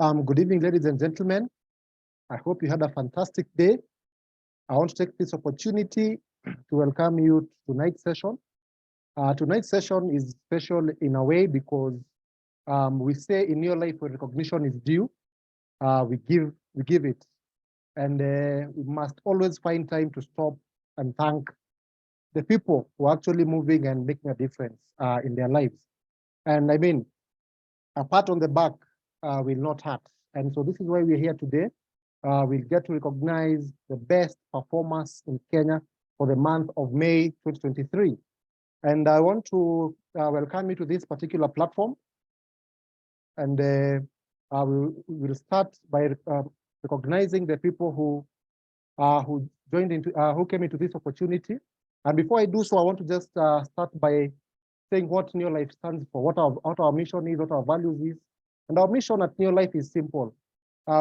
Good evening, ladies and gentlemen. I hope you had a fantastic day. I want to take this opportunity to welcome you to tonight's session. Tonight's session is special in a way because we say in your life when recognition is due, we give it. And we must always find time to stop and thank the people who are actually moving and making a difference in their lives. And I mean, a pat on the back will not hurt. And so this is why we're here today. We'll get to recognize the best performers in Kenya for the month of May 2023. And I want to welcome you to this particular platform. And we'll start by recognizing the people who came into this opportunity. And before I do so, I want to just start by saying what New Life stands for, what our mission is, what our values is. And our mission at New Life is simple.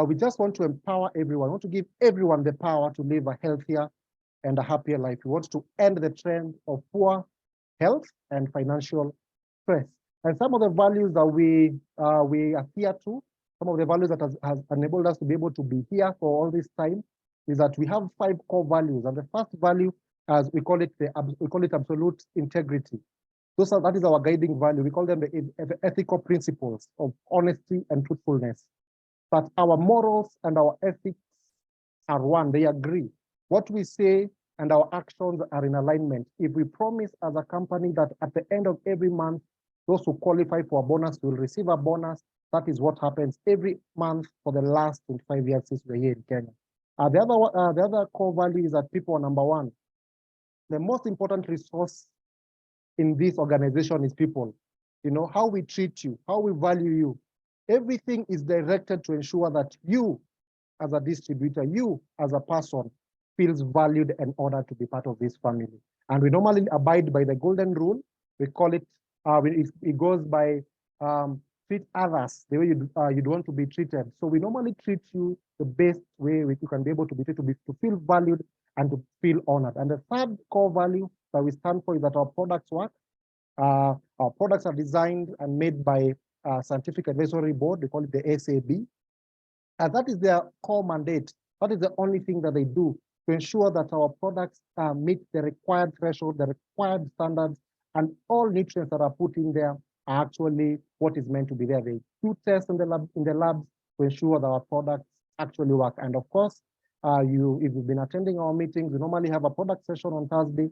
We just want to empower everyone. We want to give everyone the power to live a healthier and a happier life. We want to end the trend of poor health and financial stress. And some of the values that we adhere to, some of the values that has enabled us to be able to be here for all this time, is that we have 5 core values. And the first value, as we call it absolute integrity. That is our guiding value. We call them the ethical principles of honesty and truthfulness. But our morals and our ethics are one, they agree. What we say and our actions are in alignment. If we promise as a company that at the end of every month, those who qualify for a bonus will receive a bonus, that is what happens every month for the last 25 years since we're here in Kenya. The other core value is that people are number one. The most important resource in this organization is people. You know, how we treat you, how we value you. Everything is directed to ensure that you as a distributor, you as a person feels valued and honored to be part of this family. And we normally abide by the golden rule. We call it, it goes by treat others the way you'd want to be treated. So we normally treat you the best way you can be able to be treated, to feel valued and to feel honored. And the third core value that we stand for is that our products work. Our products are designed and made by Scientific Advisory Board. They call it the SAB. And that is their core mandate. That is the only thing that they do to ensure that our products meet the required threshold, the required standards, and all nutrients that are put in there are actually what is meant to be there. They do tests in the labs to ensure that our products actually work. And of course, if you've been attending our meetings, we normally have a product session on Thursday,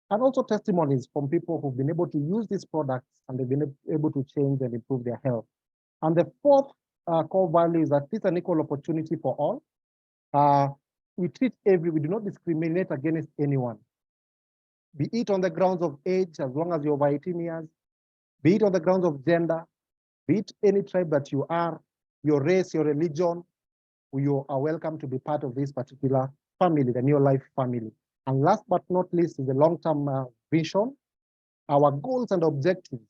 and also testimonies from people who've been able to use these products and they've been able to change and improve their health. And the fourth core value is that it's an equal opportunity for all. We do not discriminate against anyone, be it on the grounds of age, as long as you're over 18 years, be it on the grounds of gender, be it any tribe that you are, your race, your religion, you are welcome to be part of this particular family, the New Life family. And last but not least is the long-term vision. Our goals and objectives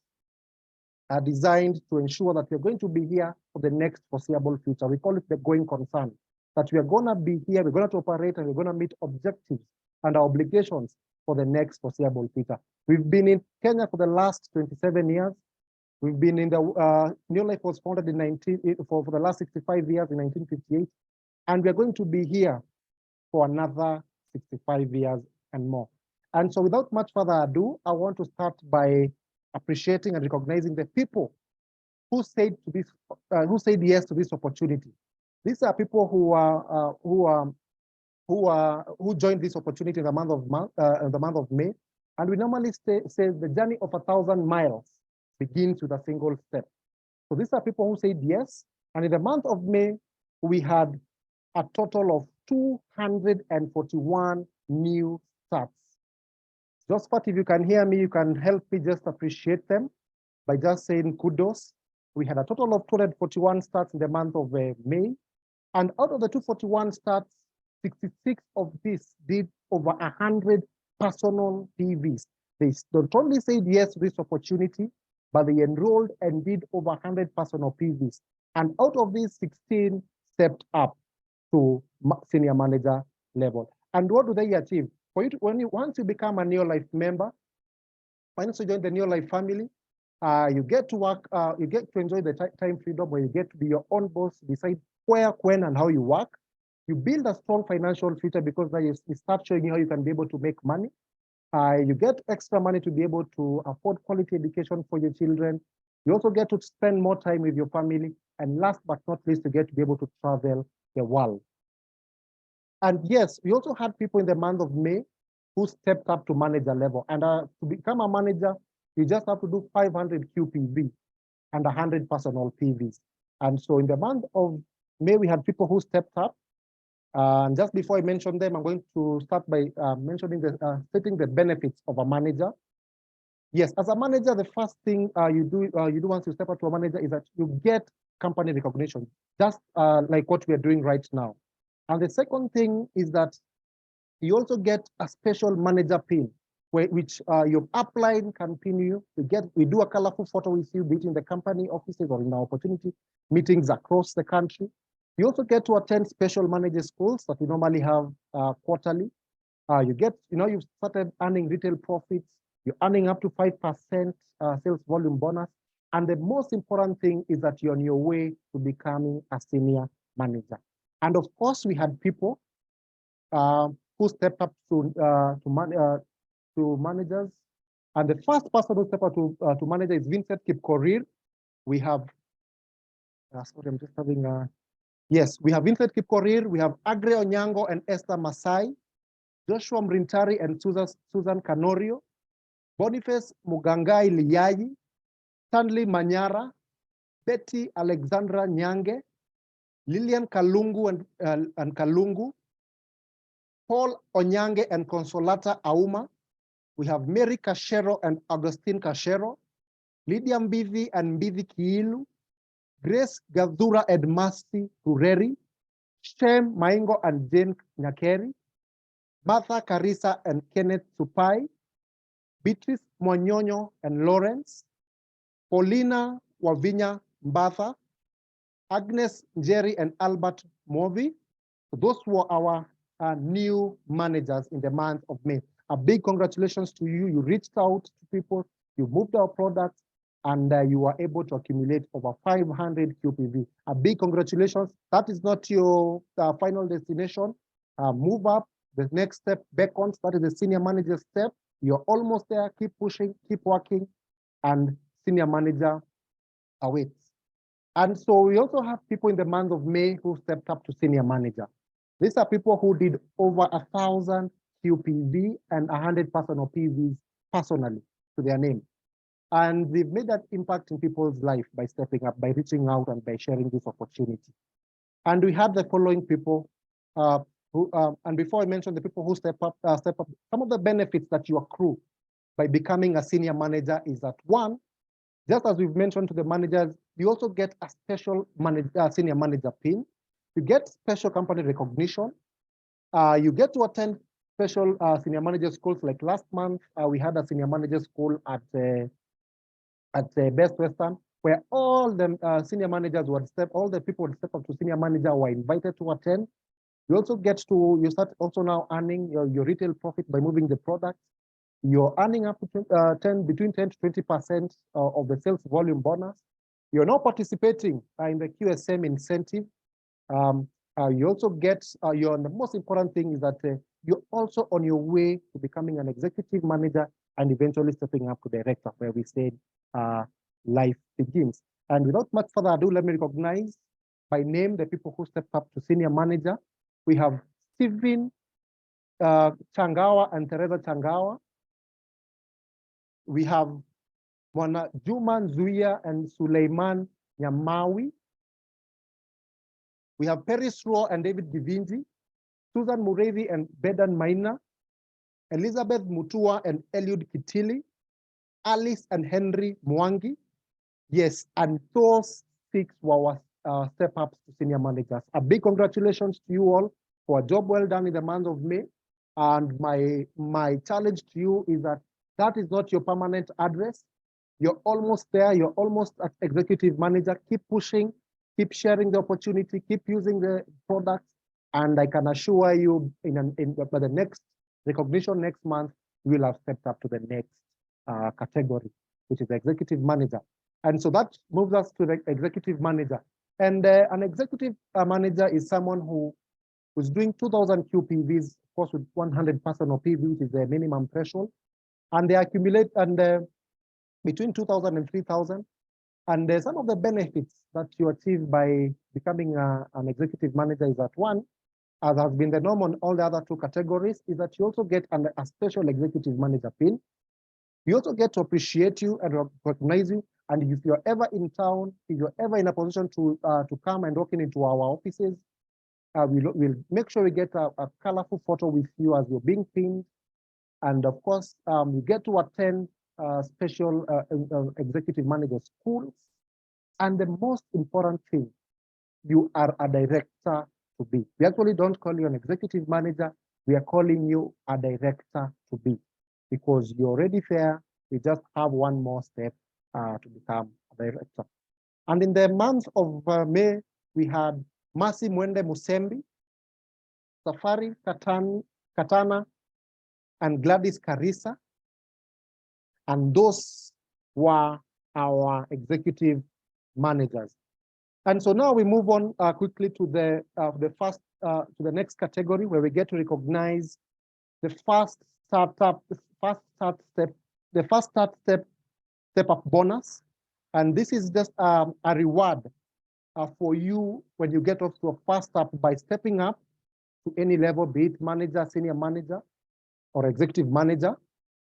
are designed to ensure that we're going to be here for the next foreseeable future. We call it the going concern, that we are going to be here, we're going to operate, and we're going to meet objectives and our obligations for the next foreseeable future. We've been in Kenya for the last 27 years. We've been in the, New Life was founded for the last 65 years in 1958. And we're going to be here for another 65 years and more. And so without much further ado, I want to start by appreciating and recognizing the people who said yes to this opportunity. These are people who joined this opportunity in the month of May. And we normally say the journey of 1,000 miles begins with a single step. So these are people who said yes. And in the month of May, we had a total of 241 new starts. Josephat, if you can hear me, you can help me just appreciate them by just saying kudos. We had a total of 241 starts in the month of May. And out of the 241 starts, 66 of these did over 100 personal PVs. They not only said yes to this opportunity, but they enrolled and did over 100 personal PVs. And out of these, 16 stepped up to senior manager level. And what do they achieve? Once you become a New Life member, once you join the New Life family, You get to work, you get to enjoy the time freedom where you get to be your own boss, decide where, when, and how you work. You build a strong financial future because now you start showing you how you can be able to make money. You get extra money to be able to afford quality education for your children. You also get to spend more time with your family. And last but not least, you get to be able to travel the world. And yes, we also had people in the month of May who stepped up to manager level. And to become a manager, you just have to do 500 QPV and 100 personal PVs. And so in the month of May, we had people who stepped up. And just before I mention them, I'm going to start by mentioning stating the benefits of a manager. Yes, as a manager, the first thing you do once you step up to a manager is that you get company recognition, just like what we are doing right now. And the second thing is that you also get a special manager pin, which your upline can pin you. We do a colorful photo with you, be it in the company offices or in our opportunity meetings across the country. You also get to attend special manager schools that we normally have quarterly. You've started earning retail profits. You're earning up to 5% sales volume bonus. And the most important thing is that you're on your way to becoming a senior manager. And of course, we had people who stepped up to managers. And the first person who stepped up to manager is Vincent Kipkorir. We have, sorry, I'm just having yes, we have Vincent Kipkorir, we have Agre Onyango and Esther Masai, Joshua Mrintari and Susan Canorio, Boniface Mugangai Liyayi, Stanley Manyara, Betty Alexandra Nyange, Lillian Kalungu and Kalungu, Paul Onyange and Consolata Auma. We have Mary Kashero and Augustine Kashero, Lydia Mbivi and Mbivi Kiilu, Grace Gazura and Mercy Tureri, Shem Maingo and Jane Nyakeri, Martha Karisa and Kenneth Supai, Beatrice Mwanyonyo and Lawrence, Paulina Wavinya Mbatha, Agnes Njeri and Albert Movi. So those were our new managers in the month of May. A big congratulations to you. You reached out to people, you moved our products, and you were able to accumulate over 500 QPV. A big congratulations. That is not your final destination. Move up. The next step beckons. That is the senior manager step. You're almost there. Keep pushing, keep working, and senior manager awaits. And so we also have people in the month of May who stepped up to senior manager. These are people who did over 1,000 QPV and 100 personal PVs personally to their name. And they've made that impact in people's life by stepping up, by reaching out, and by sharing this opportunity. And we have the following people and before I mention the people who step up, some of the benefits that you accrue by becoming a senior manager is that one, just as we've mentioned to the managers, you also get a special senior manager pin. You get special company recognition. You get to attend special senior manager schools. Like last month, we had a senior manager school at the Best Western, where all the senior managers all the people would step up to senior manager were invited to attend. You also you start also now earning your retail profit by moving the product. You're earning up to between 10 to 20% of the sales volume bonus. You're now participating in the QSM incentive. You also get, the most important thing is that you're also on your way to becoming an executive manager and eventually stepping up to director, where we said life begins. And without much further ado, let me recognize by name the people who stepped up to senior manager. We have Stephen Changawa and Teresa Changawa. We have Mwana Juma Nzuia and Suleiman Nyamawi. We have Peris Ruo and David Givinji, Susan Murevi and Bedan Maina, Elizabeth Mutua and Eliud Kitili, Alice and Henry Mwangi. Yes, and those 6 were step-ups to senior managers. A big congratulations to you all for a job well done in the month of May. And my challenge to you is that is not your permanent address. You're almost there. You're almost at executive manager. Keep pushing, keep sharing the opportunity, keep using the products. And I can assure you by the next recognition next month, you will have stepped up to the next category. which is the executive manager. And so that moves us to the executive manager. And an executive manager is someone who's doing 2,000 QPVs, of course, with 100 personal PV, which is the minimum threshold. And they accumulate between 2,000 and 3,000. And some of the benefits that you achieve by becoming an executive manager is that one, as has been the norm on all the other two categories, is that you also get a special executive manager pin. We also get to appreciate you and recognize you. And if you're ever in town, if you're ever in a position to come and walk into our offices, we'll make sure we get a colorful photo with you as you're being pinned. And of course, you get to attend special executive manager schools. And the most important thing, you are a director to be. We actually don't call you an executive manager. We are calling you a director to be, because you're already there. We just have one more step to become a director. And in the month of May, we had Masi Mwende Musembi, Safari Katana, and Gladys Carissa. And those were our executive managers. And so now we move on quickly to the next category, where we get to recognize the first start step up bonus. And this is just a reward for you when you get off to a first step by stepping up to any level, be it manager, senior manager, or executive manager.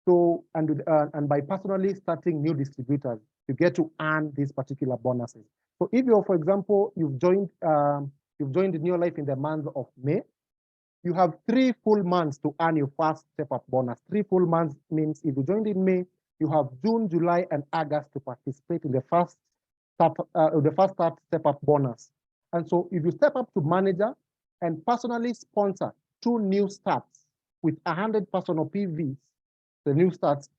So, and by personally starting new distributors, you get to earn these particular bonuses. So if you're, for example, you've joined New Life in the month of May, you have 3 full months to earn your first step-up bonus. 3 full months means if you joined in May, you have June, July, and August to participate in the first step-up bonus. And so if you step up to manager and personally sponsor 2 new starts with 100 personal PVs, the new starts,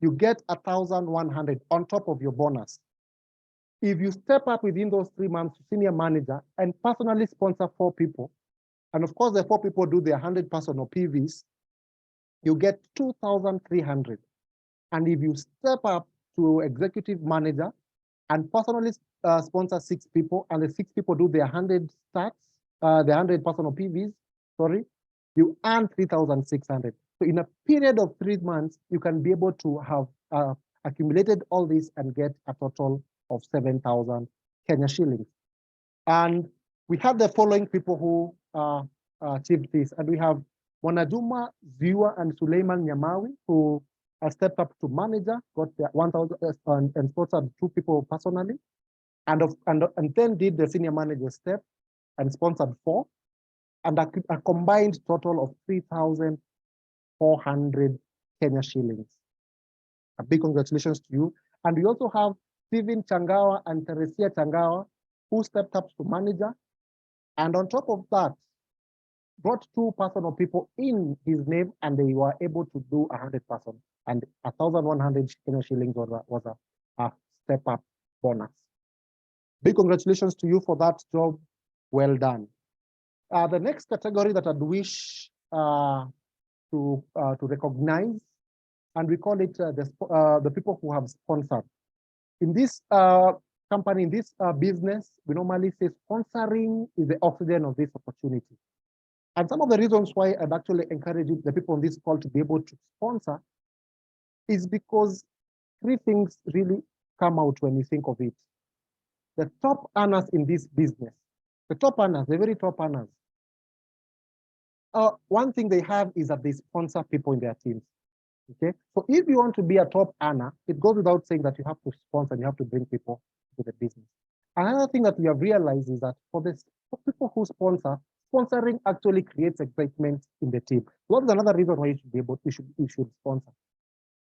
you get 1,100 on top of your bonus. If you step up within those 3 months to senior manager and personally sponsor 4 people, and of course the 4 people do their 100 personal PVs, you get 2,300. And if you step up to executive manager and personally sponsor 6 people, and the 6 people do their 100 starts, the 100 personal PVs, sorry, you earn 3,600. So in a period of 3 months, you can be able to have accumulated all this and get a total of 7,000 Kenya shillings. And we have the following people who achieved this. And we have Wanajuma Ziwa and Suleiman Nyamawi, who stepped up to manager, got the 1,000 and sponsored 2 people personally, and then did the senior manager step and sponsored 4, and a combined total of 3,400 Kenya shillings. A big congratulations to you. And we also have Stephen Changawa and Teresia Changawa, who stepped up to manager, and on top of that, brought 2 personal people in his name, and they were able to do 100 person, and 1,100 Kenya shillings was a step up bonus. Big congratulations to you for that job. Well done. The next category that I'd wish to recognize, and we call it the people who have sponsored. In this company, in this business, we normally say sponsoring is the oxygen of this opportunity. And some of the reasons why I'd actually encourage the people on this call to be able to sponsor is because 3 things really come out when you think of it. The top earners in this business, the top earners, the very top earners, one thing they have is that they sponsor people in their teams. Okay, so if you want to be a top earner, it goes without saying that you have to sponsor and you have to bring people to the business. Another thing that we have realized is that for people who sponsor, sponsoring actually creates excitement in the team. So that's another reason why you should be able, you should sponsor.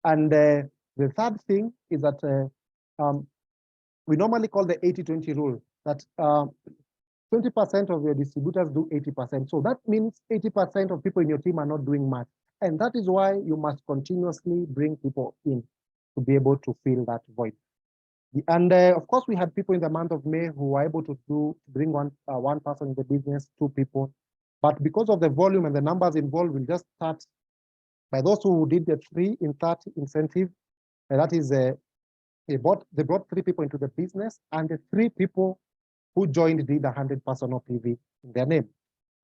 And the third thing is that we normally call the 80-20 rule, that 20% of your distributors do 80%. So that means 80% of people in your team are not doing much. And that is why you must continuously bring people in to be able to fill that void. And of course, we had people in the month of May who were able to bring one person in the business, 2 people. But because of the volume and the numbers involved, we'll just start by those who did the 3 in 30 incentive. And that is They brought 3 people into the business, and the 3 people who joined did 100 personal PV in their name.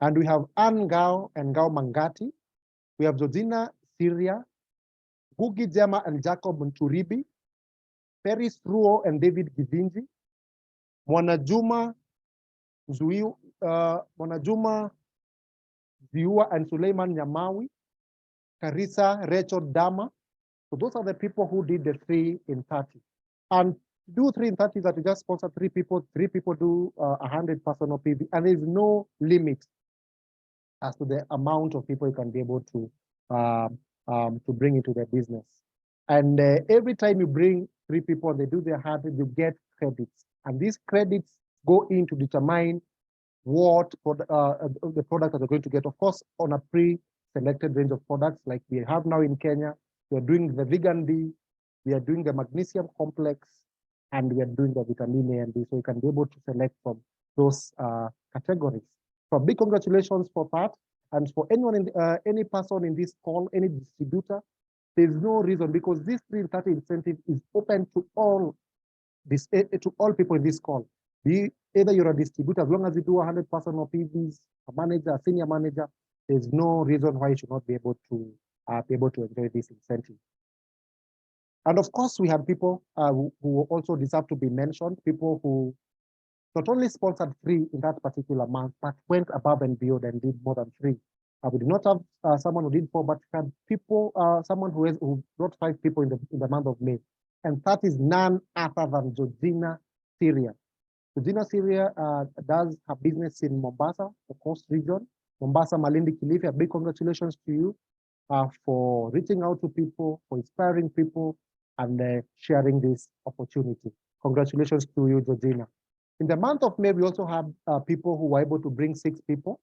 And we have Ann Ngao and Ngao Mangati. We have Georgina Syria, Gugi Jema and Jacob Nturibi, Peris Ruo and David Givinji, Mwanajuma Ziua and Suleiman Nyamawi, Carissa Rachel Dama. So those are the people who did the 3 in 30. And do 3 in 30 that we just sponsor 3 people do 100 personal PV, and there's no limit as to the amount of people you can be able to bring into their business. And every time you bring 3 people, they do their 100, you get credits. And these credits go in to determine what the product that they're going to get. Of course, on a pre-selected range of products like we have now in Kenya, we are doing the vegan D, we are doing the magnesium complex, and we are doing the vitamin A and D. So you can be able to select from those categories. So big congratulations for that. And for anyone, any person in this call, any distributor, there's no reason, because this 3 in 30 incentive is open to all people in this call. Either you're a distributor, as long as you do 100 personal PVs, a manager, a senior manager, there's no reason why you should not be able to enjoy this incentive. And of course, we have people who also deserve to be mentioned, people who not only sponsored 3 in that particular month, but went above and beyond and did more than 3. We did not have someone who did 4, but we had people, someone who brought 5 people in the month of May. And that is none other than Georgina Syria. Georgina Syria does her business in Mombasa, the coast region. Mombasa, Malindi, Kilifi. A big congratulations to you for reaching out to people, for inspiring people, and sharing this opportunity. Congratulations to you, Georgina. In the month of May, we also have people who were able to bring 6 people.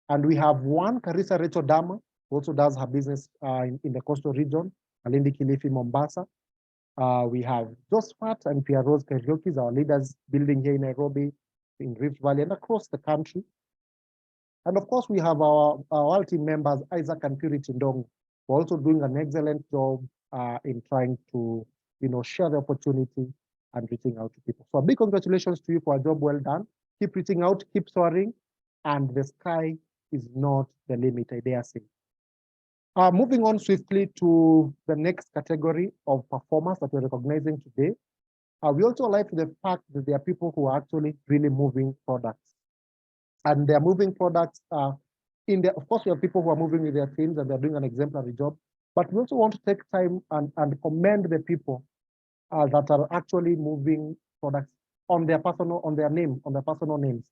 And we have one, Carissa Rachel Dama, who also does her business in the coastal region, Malindi, Kilifi, Mombasa. We have Josephat and Pia Rose Kariokis, our leaders building here in Nairobi, in Rift Valley, and across the country. And of course, we have our team members, Isaac and Purity Ndong, who are also doing an excellent job in trying to, share the opportunity and reaching out to people. So a big congratulations to you for a job well done. Keep reaching out, keep soaring, and the sky is not the limit, I dare say. Moving on swiftly to the next category of performers that we're recognizing today. We also like the fact that there are people who are actually really moving products. And they're moving products of course, we have people who are moving with their teams and they're doing an exemplary job. But we also want to take time and commend the people that are actually moving products on their personal names.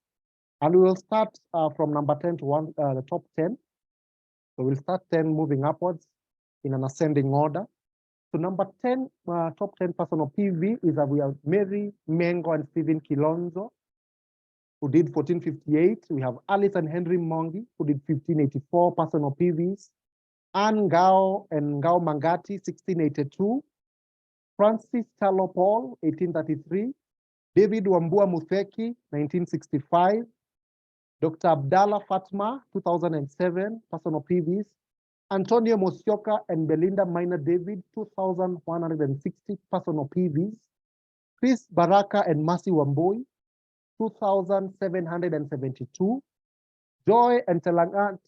And we will start from number 10 to the top 10. So we'll start 10 moving upwards in an ascending order. So number 10, top 10 personal PV is that we have Mary Mengo and Stephen Kilonzo, who did 1458. We have Alice and Henry Mongi, who did 1584 personal PVs. Ann Ngao and Ngao Mangati, 1682. Francis Chalo Paul, 1833. David Wambua Mutheki, 1965. Dr. Abdallah Fatma, 2007, personal PVs. Antonio Mosioka and Belinda Minor David, 2,160 personal PVs. Chris Baraka and Mercy Wamboi, 2,772. Joy and Telangat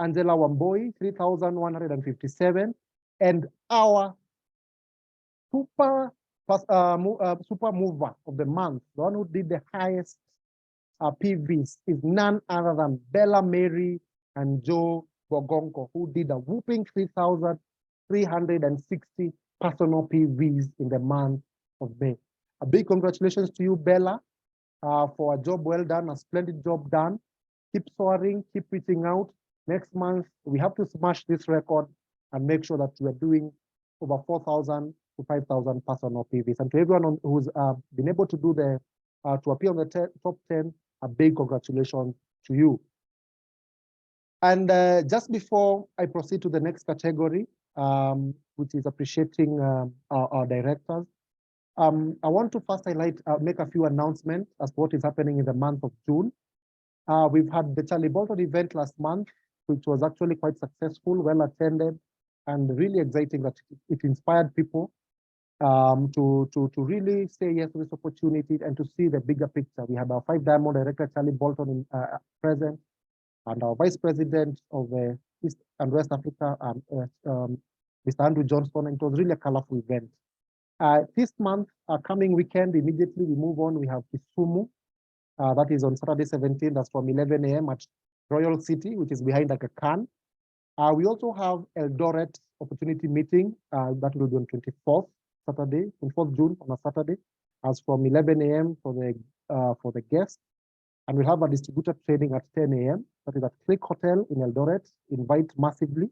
Angela Wamboi, 3,157. And our super mover of the month, the one who did the highest PVs, is none other than Bella Mary and Joe Bogonko, who did a whooping 3,360 personal PVs in the month of May. A big congratulations to you, Bella, for a job well done, a splendid job done. Keep soaring, keep reaching out. Next month, we have to smash this record and make sure that we are doing over 4,000 to 5,000 personal PVs. And to everyone who's been able to do to appear on the top 10, a big congratulations to you. And just before I proceed to the next category, which is appreciating our directors, I want to first make a few announcements as to what is happening in the month of June. We've had the Charlie Bolton event last month, which was actually quite successful, well attended, and really exciting that it inspired people. to really say yes to this opportunity and to see the bigger picture. We had our 5-diamond director, Charlie Bolton, present, and our vice president of East and West Africa, Mr. Andrew Johnston, and it was really a colorful event. This month, coming weekend, immediately we move on, we have Kisumu, that is on Saturday 17th, that's from 11 a.m. at Royal City, which is behind Aga Khan. We also have Eldoret opportunity meeting, that will be on 24th Saturday, 24th June on a Saturday, as from 11 a.m. for the guests. And we'll have a distributor training at 10 a.m. That is at Click Hotel in Eldoret. Invite massively.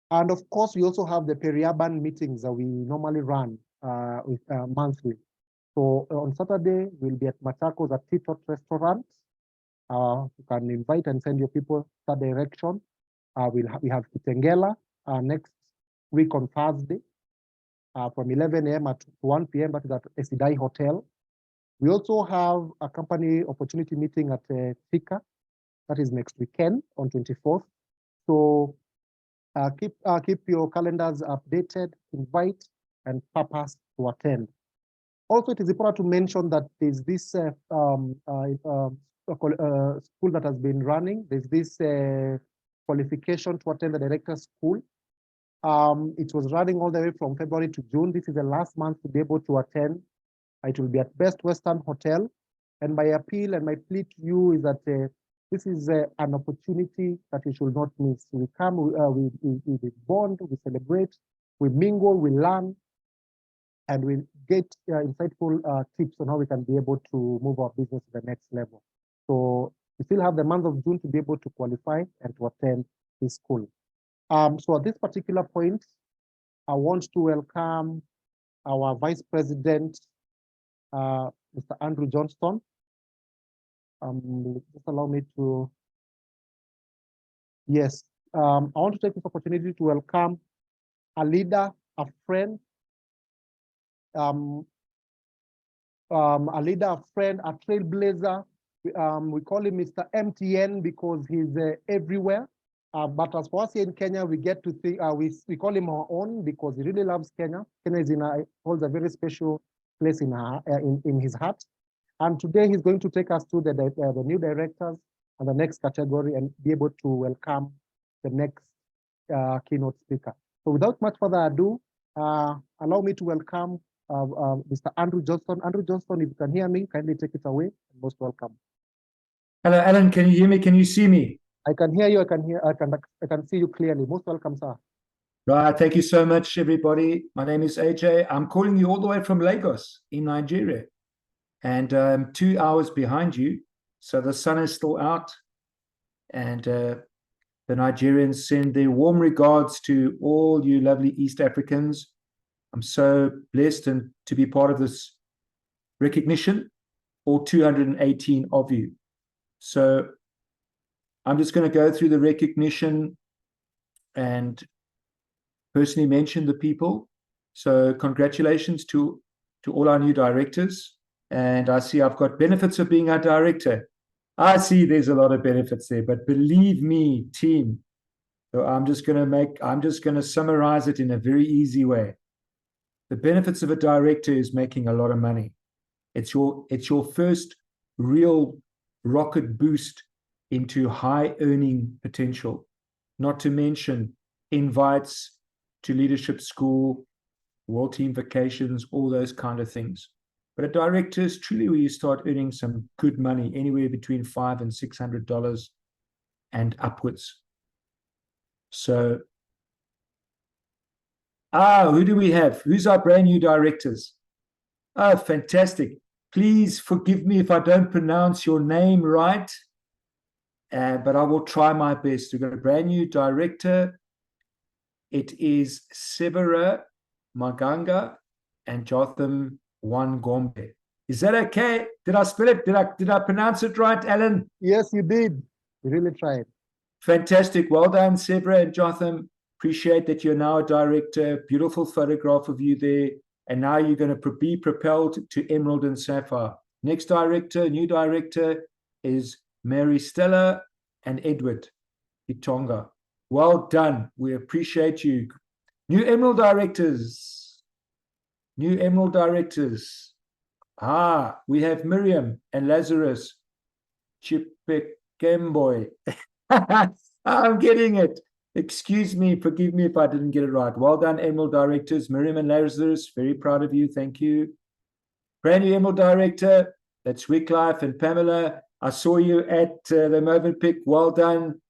And of course, we also have the peri-urban meetings that we normally run monthly. So on Saturday, we'll be at Machakos at Titot Restaurant. You can invite and send your people that direction. We have Kitengela next week on Thursday from 11 a.m. to 1 p.m. That is at Esidai Hotel. We also have a company opportunity meeting at Thika. That is next weekend on 24th. So keep your calendars updated, invite, and purpose to attend. Also, it is important to mention that there's this school that has been running. There's this qualification to attend the director's school. It was running all the way from February to June. This is the last month to be able to attend. It will be at Best Western Hotel. And my appeal and my plea to you is that this is an opportunity that you should not miss. We come, we bond, we celebrate, we mingle, we learn, and we get insightful tips on how we can be able to move our business to the next level. So we still have the month of June to be able to qualify and to attend this school. So at this particular point, I want to welcome our Vice President, Mr. Andrew Johnston. Just allow me to, yes. I want to take this opportunity to welcome a leader, a friend, a trailblazer. We call him Mr. MTN because he's everywhere. But as for us here in Kenya, we get to think, we call him our own because he really loves Kenya. Kenya is holds a very special place in his heart. And today he's going to take us to the new directors and the next category and be able to welcome the next keynote speaker. So without much further ado, allow me to welcome Mr. Andrew Johnston. Andrew Johnston, if you can hear me, kindly take it away. Most welcome. Hello, Alan. Can you hear me? Can you see me? I can hear you. I can see you clearly. Most welcome, sir. Right. Thank you so much, everybody. My name is AJ. I'm calling you all the way from Lagos in Nigeria, and 2 hours behind you. So the sun is still out, and the Nigerians send their warm regards to all you lovely East Africans. I'm so blessed and to be part of this recognition, all 218 of you. So I'm just going to go through the recognition and personally mention the people. So congratulations to all our new directors. And I see I've got benefits of being a director. I see there's a lot of benefits there, but believe me, team. So I'm just going to summarize it in a very easy way. The benefits of a director is making a lot of money. It's your first real rocket boost into high earning potential, not to mention invites to leadership school, world team vacations, all those kind of things. But a director is truly where you start earning some good money, anywhere between $500 and $600 and upwards. So, who do we have? Who's our brand new directors? Oh, fantastic. Please forgive me if I don't pronounce your name right, but I will try my best. We've got a brand new director. It is Severa Maganga and Jotham Wangombe. Is that okay? Did I spell it? Did I pronounce it right, Alan? Yes, you did. You really tried. Fantastic. Well done, Severa and Jotham. Appreciate that you're now a director. Beautiful photograph of you there. And now you're going to be propelled to Emerald and Sapphire. Next director, new director, is Mary Stella and Edward Itonga. Well done. We appreciate you. New Emerald directors. New Emerald directors. We have Miriam and Lazarus Chipekemboy. I'm getting it. Excuse me, forgive me if I didn't get it right. Well done, Emerald directors, Miriam and Lazarus. Very proud of you. Thank you. Brand new Emerald director. That's Wycliffe and Pamela. I saw you at the Movenpick. Well done,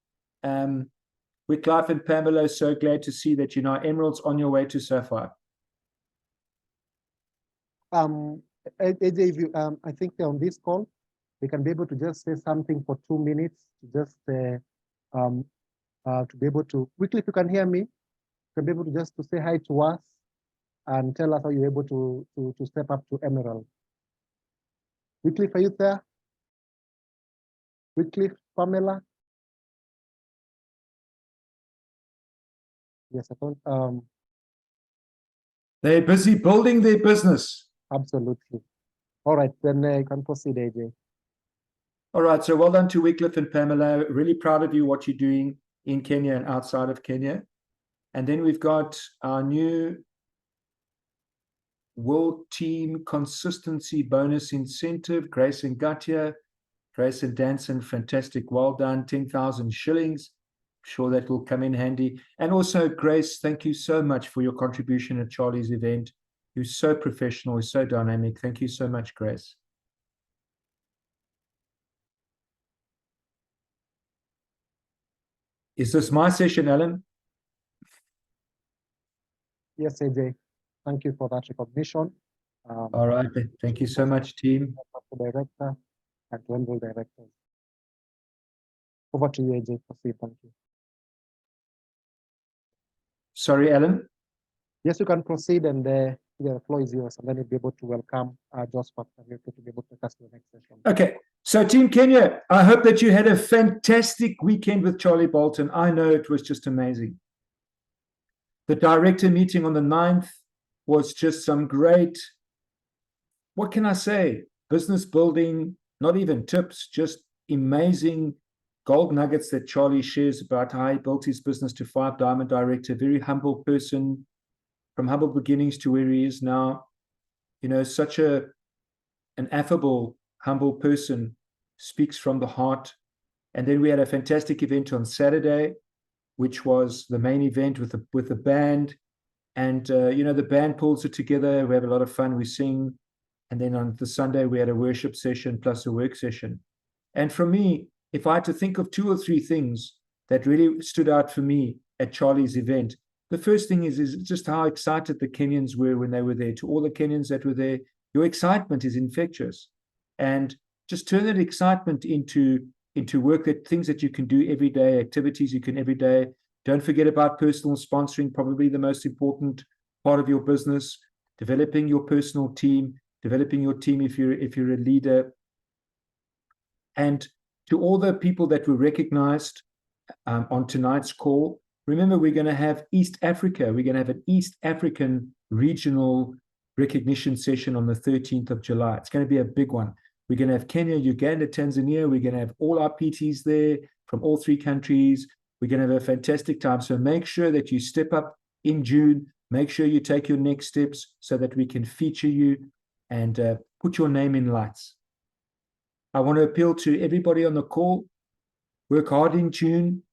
Wycliffe and Pamela. So glad to see that you're now Emeralds on your way to Sapphire. AJ, if you, I think on this call, we can be able to just say something for 2 minutes, just to be able to quickly, if you can hear me, you can be able to just to say hi to us and tell us how you're able to step up to Emerald. Wycliffe, are you there? Wycliffe, Pamela? Yes, I thought. They're busy building their business. Absolutely. All right, then you can proceed, AJ. All right, so well done to Wycliffe and Pamela. Really proud of you, what you're doing in Kenya and outside of Kenya. And then we've got our new World Team Consistency Bonus Incentive, Grace and Gatia. Grace and Danson, fantastic, well done, 10,000 shillings. Sure that will come in handy. And also, Grace, thank you so much for your contribution at Charlie's event. You're so professional, you're so dynamic. Thank you so much, Grace. Is this my session, Alan? Yes, AJ. Thank you for that recognition. All right, thank you so much, team. Director and to Emerald directors. Over to you, AJ. Proceed. Thank you. Sorry, Alan. Yes, you can proceed, and the floor is yours, and then you'll be able to welcome Joseph and to be able to take us to the next session. Okay, so Team Kenya, I hope that you had a fantastic weekend with Charlie Bolton. I know it was just amazing. The director meeting on the 9th was just some great, what can I say, business building, not even tips, just amazing gold nuggets that Charlie shares about how he built his business to 5-diamond director, very humble person, from humble beginnings to where he is now. You know, such an affable, humble person, speaks from the heart. And then we had a fantastic event on Saturday, which was the main event with the band. And, you know, the band pulls it together. We have a lot of fun. We sing. And then on the Sunday, we had a worship session plus a work session. And for me, if I had to think of 2 or 3 things that really stood out for me at Charlie's event, the first thing is just how excited the Kenyans were when they were there. To all the Kenyans that were there, your excitement is infectious. And just turn that excitement into work, that things that you can do every day, activities you can every day. Don't forget about personal sponsoring, probably the most important part of your business. Developing your personal team, developing your team if you're a leader. And to all the people that were recognized on tonight's call, remember, we're going to have East Africa. We're going to have an East African regional recognition session on the 13th of July. It's going to be a big one. We're going to have Kenya, Uganda, Tanzania. We're going to have all our PTs there from all 3 countries. We're going to have a fantastic time. So make sure that you step up in June. Make sure you take your next steps so that we can feature you and put your name in lights. I want to appeal to everybody on the call. Work hard in June.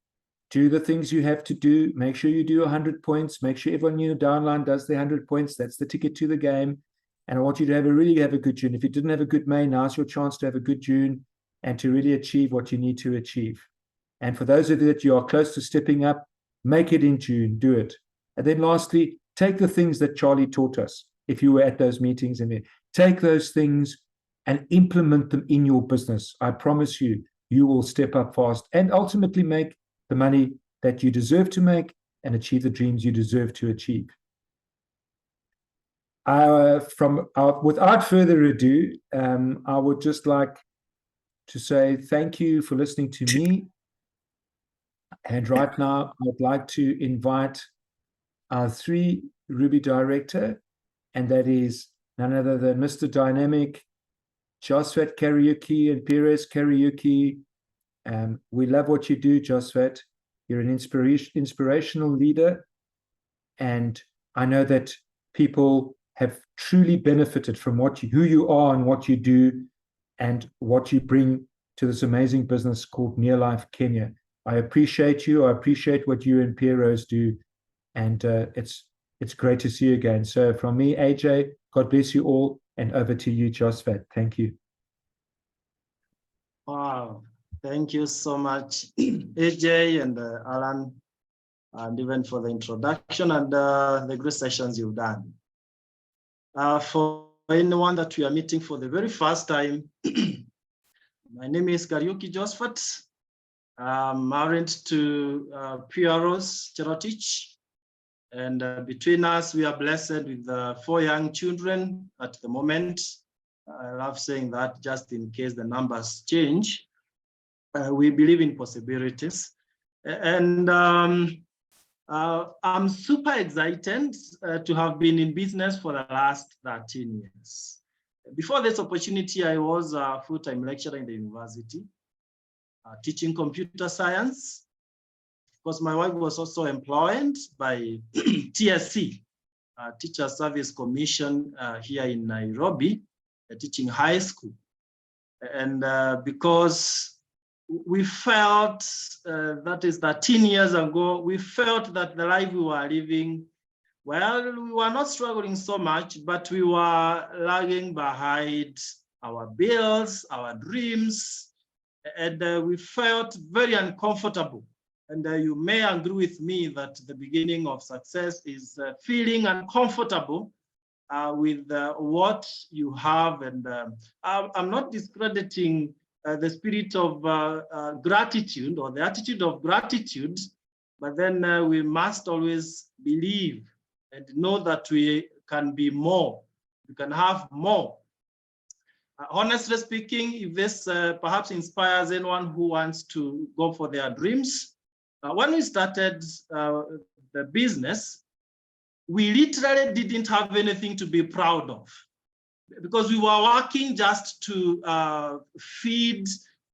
Do the things you have to do. Make sure you do 100 points. Make sure everyone in your downline does the 100 points. That's the ticket to the game. And I want you to really have a good June. If you didn't have a good May, now's your chance to have a good June and to really achieve what you need to achieve. And for those of you that you are close to stepping up, make it in June. Do it. And then lastly, take the things that Charlie taught us. If you were at those meetings, and take those things and implement them in your business. I promise you, you will step up fast and ultimately make the money that you deserve to make and achieve the dreams you deserve to achieve. Without further ado, I would just like to say thank you for listening to me. And right now, I'd like to invite our 3 Ruby director, and that is none other than Mr. Dynamic, Josvat Karaoke and Perez Karaoke. We love what you do, Josvat. You're an inspirational leader. And I know that people have truly benefited from who you are and what you do and what you bring to this amazing business called Near Life Kenya. I appreciate you. I appreciate what you and Pierrose do. And it's great to see you again. So from me, AJ, God bless you all. And over to you, Josephat. Thank you. Wow. Thank you so much, AJ and Alan, and even for the introduction and the great sessions you've done. For anyone that we are meeting for the very first time, my name is Kariuki Josephat. I'm married to Pierrose Cherotich. And between us, we are blessed with 4 young children at the moment. I love saying that just in case the numbers change. We believe in possibilities. And I'm super excited to have been in business for the last 13 years. Before this opportunity, I was a full-time lecturer in the university, teaching computer science, because my wife was also employed by TSC, Teacher Service Commission here in Nairobi, teaching high school. And because we felt, that is 13 years ago, we felt that the life we were living, well, we were not struggling so much, but we were lagging behind our bills, our dreams, and we felt very uncomfortable. And you may agree with me that the beginning of success is feeling uncomfortable with what you have. And I'm not discrediting the spirit of gratitude or the attitude of gratitude, but then we must always believe and know that we can be more, we can have more. Honestly speaking, if this perhaps inspires anyone who wants to go for their dreams, when we started the business, we literally didn't have anything to be proud of, because we were working just to feed,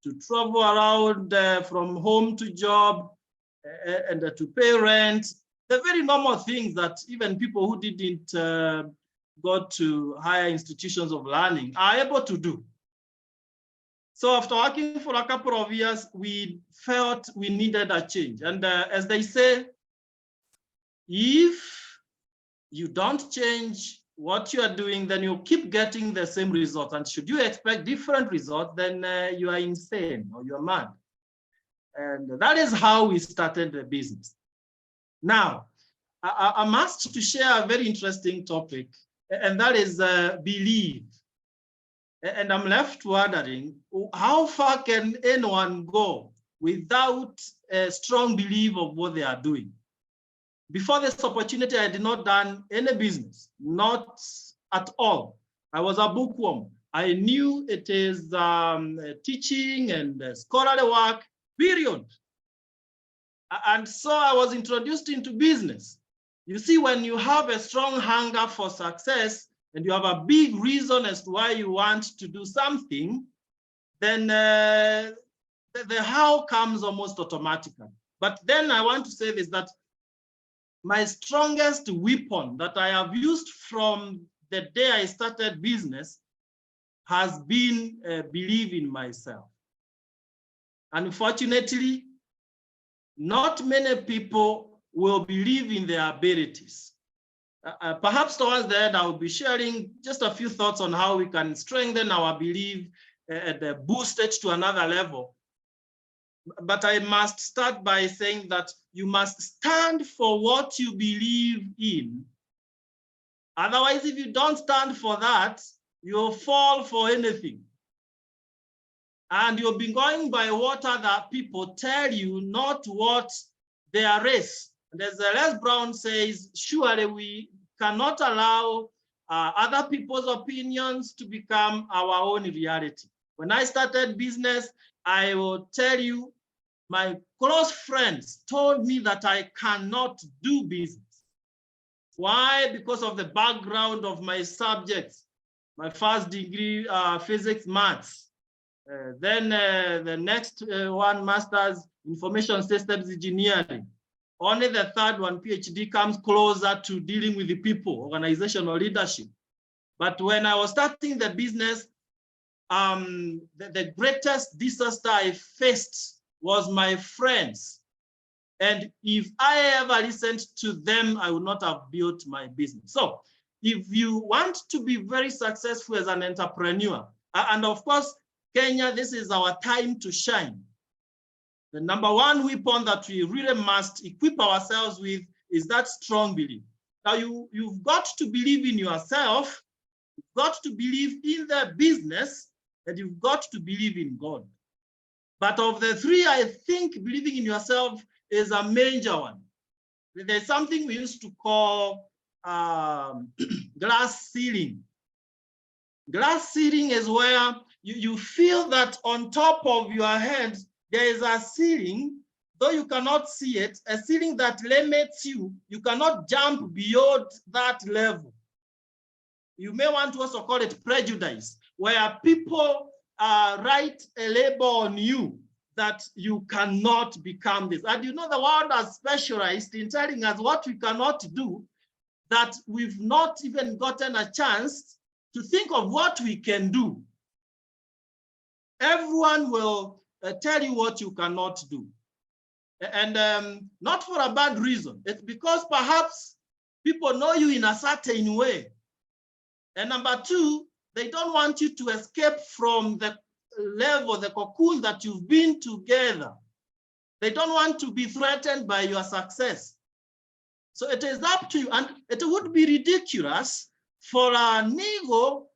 to travel around from home to job, and to pay rent, the very normal things that even people who didn't go to higher institutions of learning are able to do. So after working for a couple of years, we felt we needed a change. And as they say, if you don't change what you are doing, then you keep getting the same results. And should you expect different results, then you are insane or you're mad. And that is how we started the business. Now, I'm asked to share a very interesting topic, and that is belief. And I'm left wondering, how far can anyone go without a strong belief of what they are doing? Before this opportunity, I did not done any business, not at all. I was a bookworm. I knew it is teaching and scholarly work, period. And so I was introduced into business. You see, when you have a strong hunger for success, and you have a big reason as to why you want to do something, then the how comes almost automatically. But then I want to say this, that my strongest weapon that I have used from the day I started business has been belief in myself. Unfortunately, not many people will believe in their abilities. Perhaps towards the end, I will be sharing just a few thoughts on how we can strengthen our belief and boost it to another level. But I must start by saying that you must stand for what you believe in. Otherwise, if you don't stand for that, you'll fall for anything. And you'll be going by what other people tell you, not what their race. And as Les Brown says, surely we cannot allow other people's opinions to become our own reality. When I started business, I will tell you, my close friends told me that I cannot do business. Why? Because of the background of my subjects. My first degree, physics, maths. Then the next one, master's, information systems engineering. Only the third one, PhD, comes closer to dealing with the people, organizational leadership. But when I was starting the business, the greatest disaster I faced was my friends. And if I ever listened to them, I would not have built my business. So if you want to be very successful as an entrepreneur, and of course, Kenya, this is our time to shine. The number one weapon that we really must equip ourselves with is that strong belief. Now, you've got to believe in yourself, you've got to believe in the business, and you've got to believe in God. But of the three, I think believing in yourself is a major one. There's something we used to call glass ceiling. Glass ceiling is where you feel that on top of your head, there is a ceiling, though you cannot see it, a ceiling that limits you. You cannot jump beyond that level. You may want to also call it prejudice, where people write a label on you that you cannot become this. And you know, the world has specialized in telling us what we cannot do, that we've not even gotten a chance to think of what we can do. Everyone will tell you what you cannot do. And not for a bad reason. It's because perhaps people know you in a certain way. And number two, they don't want you to escape from the level, the cocoon that you've been together. They don't want to be threatened by your success. So it is up to you. And it would be ridiculous for an ego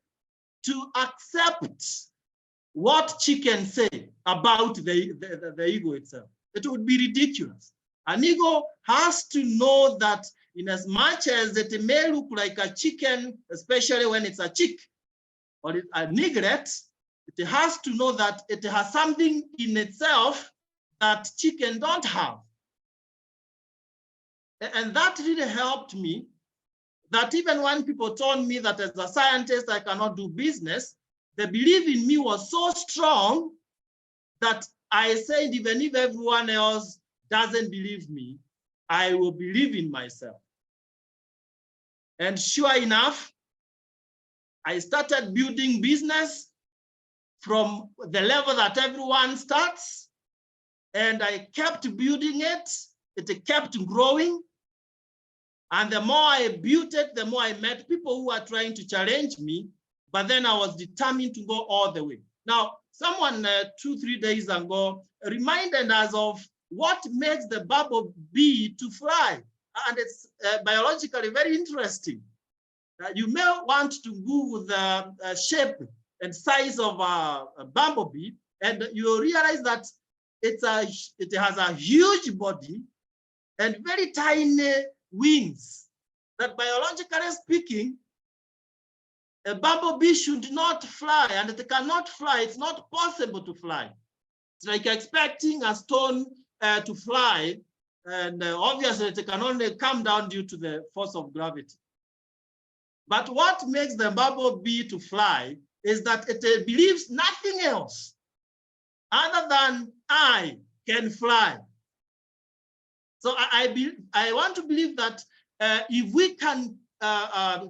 to accept what chicken say about the ego itself. It would be ridiculous. An ego has to know that in as much as it may look like a chicken, especially when it's a chick or a nigret, it has to know that it has something in itself that chicken don't have. And that really helped me, that even when people told me that as a scientist I cannot do business, the belief in me was so strong that I said, even if everyone else doesn't believe me, I will believe in myself. And sure enough, I started building business from the level that everyone starts, and I kept building it. It kept growing. And the more I built it, the more I met people who were trying to challenge me, but then I was determined to go all the way. Now, someone 2-3 days ago reminded us of what makes the bumblebee to fly. And it's biologically very interesting. You may want to Google the shape and size of a bumblebee, and you'll realize that it has a huge body and very tiny wings. That biologically speaking, a bumblebee should not fly, and it cannot fly. It's not possible to fly. It's like expecting a stone to fly, and obviously it can only come down due to the force of gravity. But what makes the bumblebee to fly is that it believes nothing else other than I can fly. So I want to believe that if we can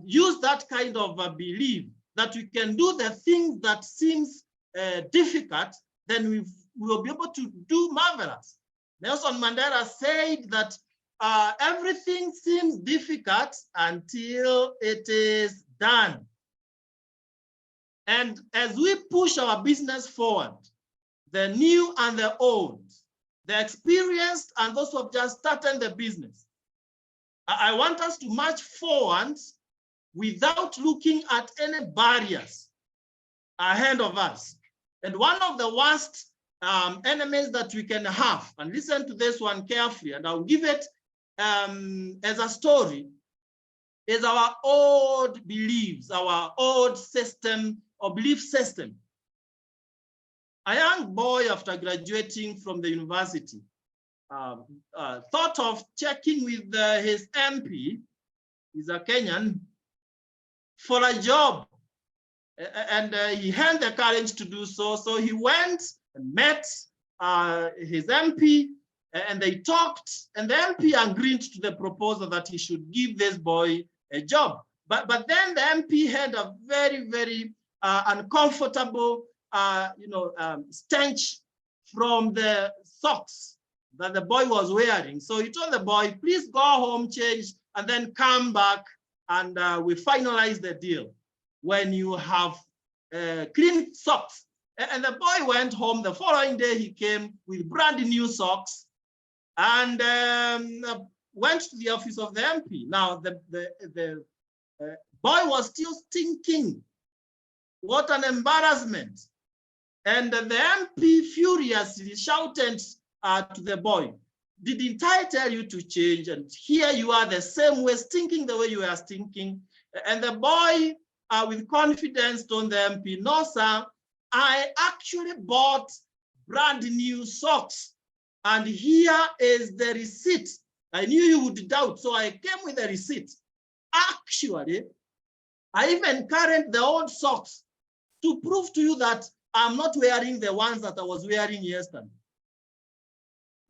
use that kind of belief, that we can do the things that seems difficult, then we will be able to do marvelous. Nelson Mandela said that everything seems difficult until it is done. And as we push our business forward, the new and the old, the experienced and those who have just started the business, I want us to march forward without looking at any barriers ahead of us. And one of the worst enemies that we can have, and listen to this one carefully, and I'll give it as a story, is our old beliefs, our old system or belief system. A young boy, after graduating from the university, thought of checking with his MP, he's a Kenyan, for a job. And he had the courage to do so. So he went and met his MP And they talked, and the MP agreed to the proposal that he should give this boy a job. But then the MP had a very, very uncomfortable stench from the socks that the boy was wearing. So he told the boy, please go home, change, and then come back, and we finalize the deal when you have clean socks. And the boy went home. The following day, he came with brand new socks and went to the office of the MP. Now, the boy was still stinking. What an embarrassment. And the MP furiously shouted to the boy, didn't I tell you to change? And here you are the same way, stinking the way you are stinking. And the boy, with confidence, told the MP, no, sir, I actually bought brand new socks. And here is the receipt. I knew you would doubt, so I came with a receipt. Actually, I even carried the old socks to prove to you that I'm not wearing the ones that I was wearing yesterday.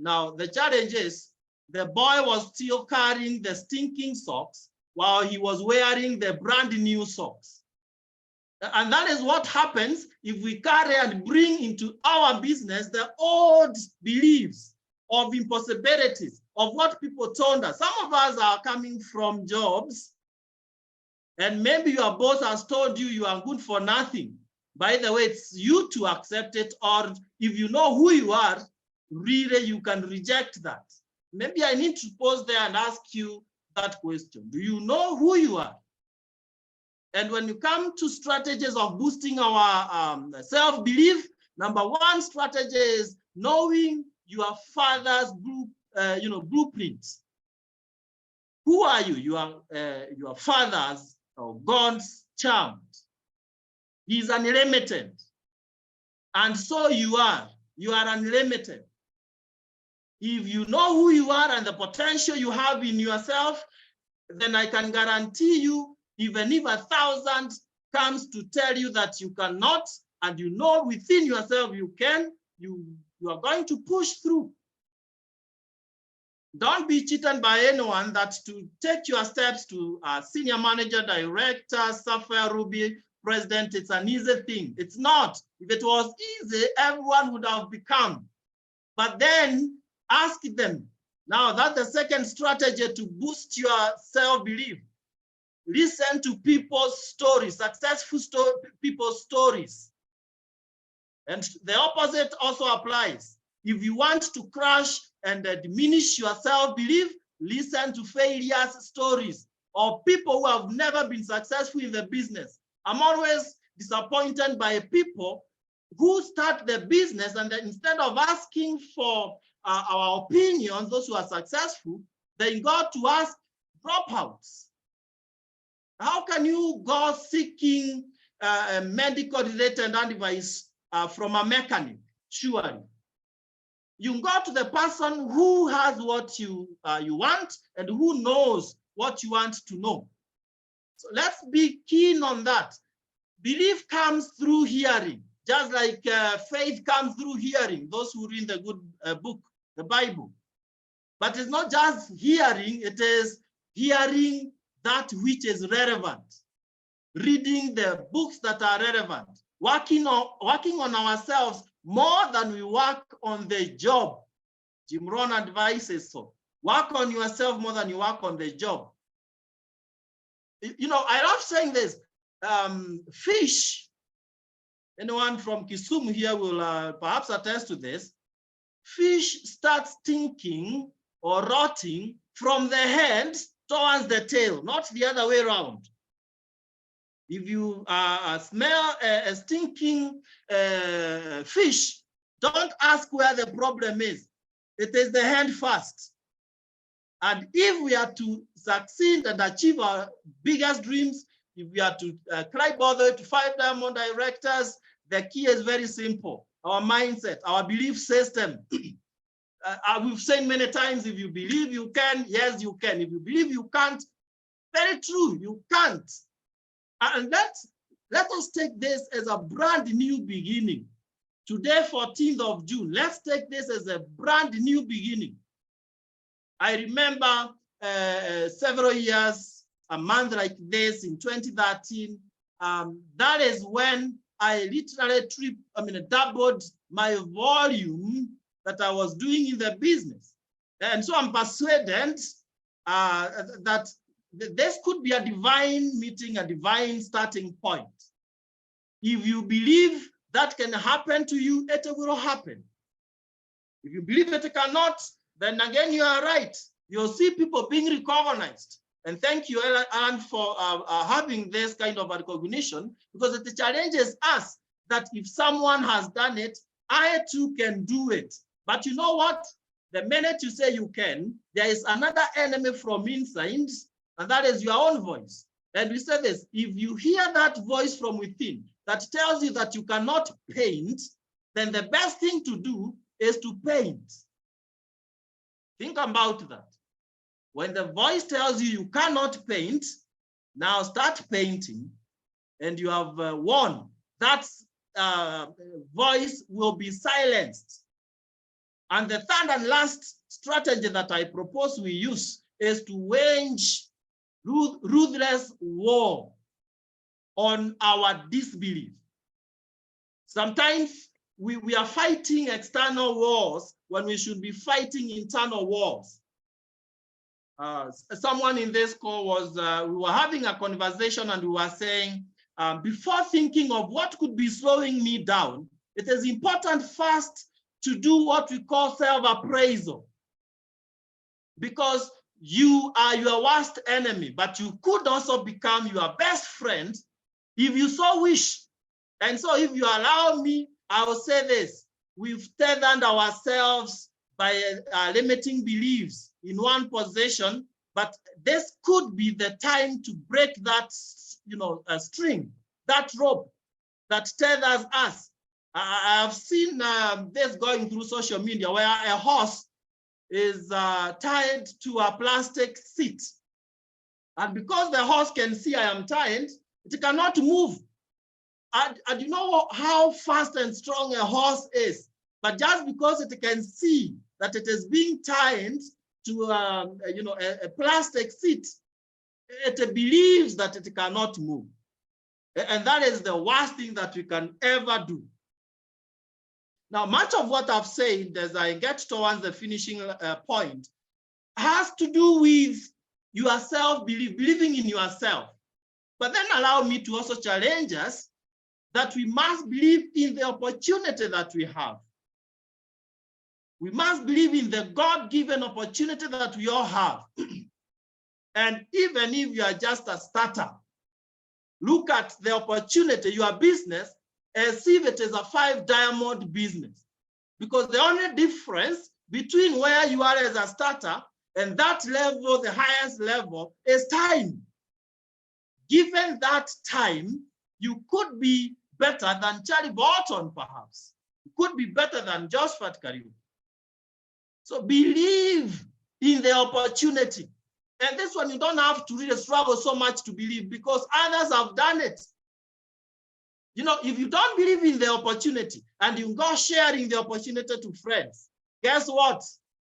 Now, the challenge is the boy was still carrying the stinking socks while he was wearing the brand new socks. And that is what happens if we carry and bring into our business the old beliefs of impossibilities, of what people told us. Some of us are coming from jobs, and maybe your boss has told you you are good for nothing. By the way, it's you to accept it, or if you know who you are, really you can reject that. Maybe I need to pause there and ask you that question. Do you know who you are? And when you come to strategies of boosting our self-belief, number one strategy is knowing your father's blueprint. Who are you? You are your father's or God's child. He's unlimited. And so you are. You are unlimited. If you know who you are and the potential you have in yourself, then I can guarantee you, even if 1,000 comes to tell you that you cannot, and you know within yourself you can, you are going to push through. Don't be cheated by anyone that to take your steps to senior manager, director, software, Ruby, president, it's an easy thing. It's not. If it was easy, everyone would have become. But then ask them. Now that's the second strategy to boost your self-belief. Listen to people's stories, successful people's stories. And the opposite also applies. If you want to crush and diminish your self-belief, listen to failures stories of people who have never been successful in the business. I'm always disappointed by people who start the business and then instead of asking for our opinions, those who are successful, they got to ask dropouts. How can you go seeking medical related advice from a mechanic? Surely. You go to the person who has what you want and who knows what you want to know. So let's be keen on that. Belief comes through hearing, just like faith comes through hearing, those who read the good book, the Bible. But it's not just hearing, it is hearing that which is relevant, reading the books that are relevant, working on ourselves more than we work on the job. Jim Rohn advises so. Work on yourself more than you work on the job. You know, I love saying this. Fish, anyone from Kisumu here will perhaps attest to this. Fish starts stinking or rotting from the head towards the tail, not the other way around. If you smell a stinking fish, don't ask where the problem is. It is the head first. And if we are to succeed and achieve our biggest dreams, if we are to climb all the way to 5 diamond directors, the key is very simple. Our mindset, our belief system. We've said many times, if you believe you can, yes, you can. If you believe you can't, very true, you can't. And let us take this as a brand new beginning. Today, 14th of June, let's take this as a brand new beginning. I remember several years, a month like this in 2013, that is when I literally doubled my volume that I was doing in the business. And so I'm persuaded that this could be a divine meeting, a divine starting point. If you believe that can happen to you, it will happen. If you believe it cannot, then again, you are right. You'll see people being recognized. And thank you, Alan, for having this kind of recognition, because it challenges us that if someone has done it, I too can do it. But you know what? The minute you say you can, there is another enemy from inside, and that is your own voice. And we say this, if you hear that voice from within that tells you that you cannot paint, then the best thing to do is to paint. Think about that. When the voice tells you you cannot paint, now start painting, and you have won. That voice will be silenced. And the third and last strategy that I propose we use is to wage ruthless war on our disbelief. Sometimes we are fighting external wars when we should be fighting internal wars. Someone in this call was, we were having a conversation and we were saying, before thinking of what could be slowing me down, it is important first to do what we call self-appraisal. Because you are your worst enemy, but you could also become your best friend if you so wish. And so if you allow me, I will say this, we've tethered ourselves by limiting beliefs in one position, but this could be the time to break that, string, that rope that tethers us. I have seen this going through social media where a horse is tied to a plastic seat. And because the horse can see I am tied, it cannot move. And you know how fast and strong a horse is, but just because it can see that it is being tied to a plastic seat, it believes that it cannot move. And that is the worst thing that we can ever do. Now, much of what I've said as I get towards the finishing point has to do with yourself, believing in yourself. But then allow me to also challenge us that we must believe in the opportunity that we have. We must believe in the God-given opportunity that we all have. And even if you are just a starter, look at the opportunity, your business, as if it is a 5-diamond business. Because the only difference between where you are as a starter and that level, the highest level, is time. Given that time, you could be better than Charlie Burton, perhaps. You could be better than Josphat Kariu. So believe in the opportunity. And this one, you don't have to really struggle so much to believe because others have done it. If you don't believe in the opportunity and you go sharing the opportunity to friends, guess what?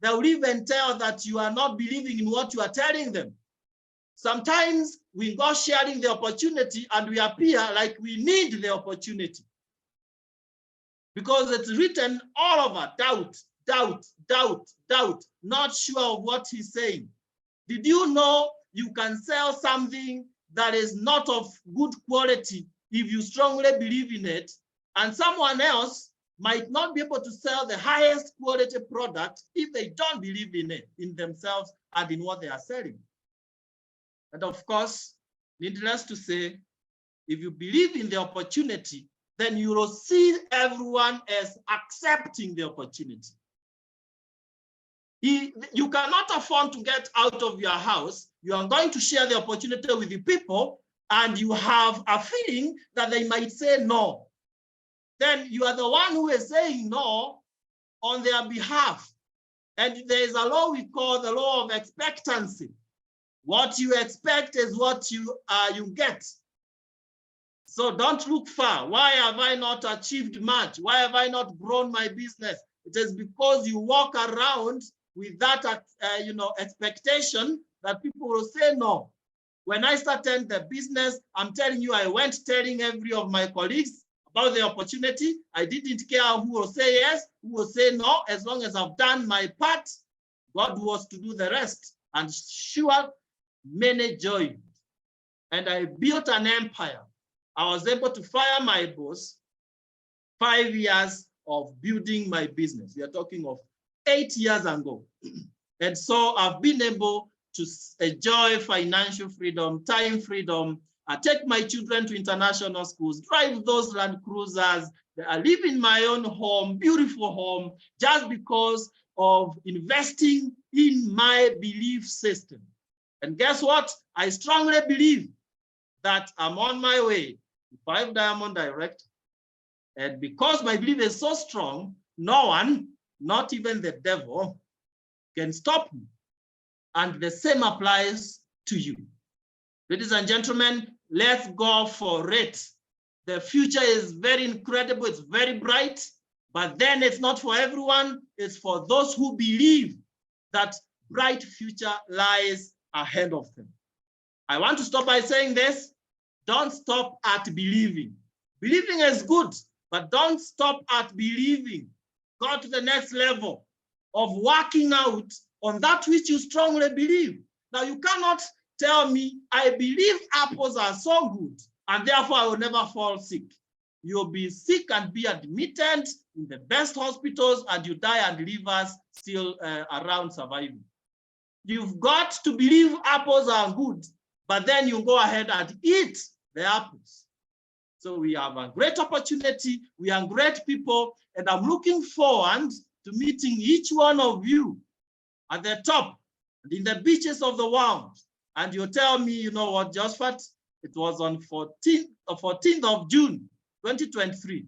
They will even tell that you are not believing in what you are telling them. Sometimes we go sharing the opportunity and we appear like we need the opportunity. Because it's written all over, doubt, doubt, doubt, doubt, not sure of what he's saying. Did you know you can sell something that is not of good quality if you strongly believe in it, and someone else might not be able to sell the highest quality product if they don't believe in it, in themselves and in what they are selling? And of course, needless to say, if you believe in the opportunity, then you will see everyone as accepting the opportunity. You cannot afford to get out of your house. You are going to share the opportunity with the people, and you have a feeling that they might say no. Then you are the one who is saying no on their behalf. And there is a law we call the law of expectancy. What you expect is what you get. So don't look far. Why have I not achieved much? Why have I not grown my business? It is because you walk around with that expectation that people will say no. When I started the business, I'm telling you, I went telling every of my colleagues about the opportunity. I didn't care who will say yes, who will say no. As long as I've done my part, God was to do the rest. And sure, many joined. And I built an empire. I was able to fire my boss. 5 years of building my business. We are talking of 8 years ago. And so I've been able to enjoy financial freedom, time freedom. I take my children to international schools, drive those Land Cruisers. I live in my own home, beautiful home, just because of investing in my belief system. And guess what? I strongly believe that I'm on my way to 5 Diamond Direct. And because my belief is so strong, no one, not even the devil, can stop me. And the same applies to you. Ladies and gentlemen, let's go for it. The future is very incredible, it's very bright, but then it's not for everyone, it's for those who believe that bright future lies ahead of them. I want to stop by saying this, don't stop at believing. Believing is good, but don't stop at believing. Go to the next level of working out on that which you strongly believe. Now, you cannot tell me, I believe apples are so good, and therefore I will never fall sick. You'll be sick and be admitted in the best hospitals, and you die and leave us still around surviving. You've got to believe apples are good, but then you go ahead and eat the apples. So we have a great opportunity, we are great people, and I'm looking forward to meeting each one of you at the top and in the beaches of the world. And you tell me, you know what, Josphat, it was on 14th of June, 2023,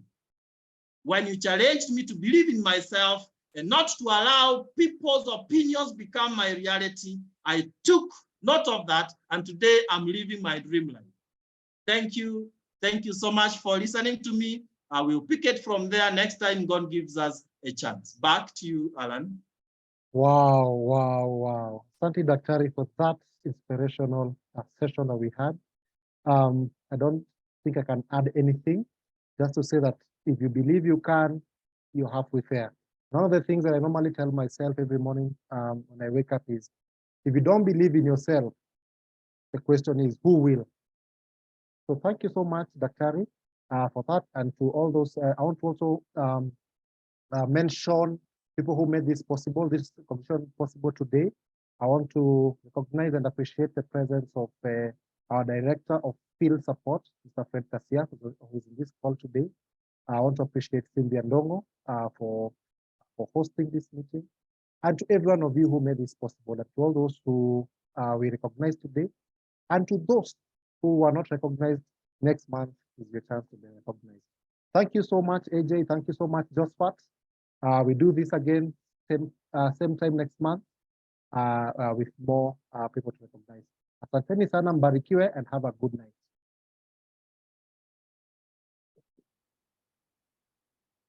when you challenged me to believe in myself and not to allow people's opinions become my reality. I took note of that, and today I'm living my dream life. Thank you. Thank you so much for listening to me. I will pick it from there next time God gives us a chance. Back to you, Alan. Wow, wow, wow. Thank you, Daktari, for that inspirational session that we had. I don't think I can add anything, just to say that if you believe you can, you're halfway there. One of the things that I normally tell myself every morning when I wake up is, if you don't believe in yourself, the question is, who will? So thank you so much, Daktari, for that. And to all those, I want to also mention people who made this possible, this competition possible today. I want to recognize and appreciate the presence of our Director of Field Support, Mr. Fred Kasia, who is in this call today. I want to appreciate Cindy Ndongo for hosting this meeting, and to every one of you who made this possible, and to all those who we recognize today, and to those who were not recognized, next month is your chance to be recognized. Thank you so much, AJ. Thank you so much, Josphat. We do this again same time next month with more people to recognize. Asanteni sana, mbarikiwe, and have a good night.